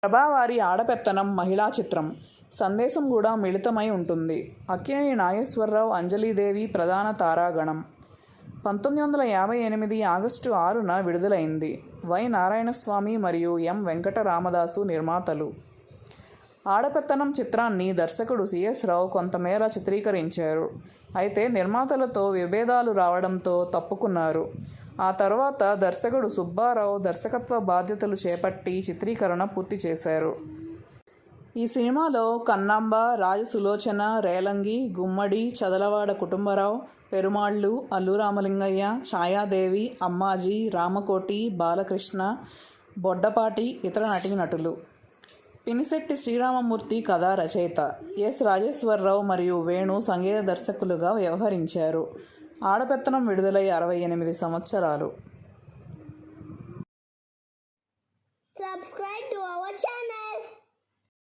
ప్రభావారి ఆడపెత్తనం మహిళా చిత్రం. సందేశం కూడా మిళితమై ఉంటుంది. అక్కినేని నాగేశ్వరరావు, అంజలీదేవి ప్రధాన తారాగణం. 1958 ఆగస్టు 6న విడుదలైంది. వై. నారాయణస్వామి మరియు ఎం. వెంకటరామదాసు నిర్మాతలు. ఆడపెత్తనం చిత్రాన్ని దర్శకుడు సిఎస్ రావు కొంతమేర చిత్రీకరించారు. అయితే నిర్మాతలతో విభేదాలు రావడంతో తప్పుకున్నారు. ఆ తర్వాత దర్శకుడు సుబ్బారావు దర్శకత్వ బాధ్యతలు చేపట్టి చిత్రీకరణ పూర్తి చేశారు. ఈ సినిమాలో కన్నాంబ, రాజసులోచన, రేలంగి, గుమ్మడి, చదలవాడ కుటుంబరావు, పెరుమాళ్లు, అల్లు రామలింగయ్య, ఛాయాదేవి, అమ్మాజీ, రామకోటి, బాలకృష్ణ, బొడ్డపాటి ఇతర నటీనటులు. పినిశెట్టి శ్రీరామమూర్తి కథా రచయిత. ఎస్. రాజేశ్వరరావు మరియు వేణు సంగీత దర్శకులుగా వ్యవహరించారు. ఆడపెత్తనం విడుదలై 68 సంవత్సరాలు.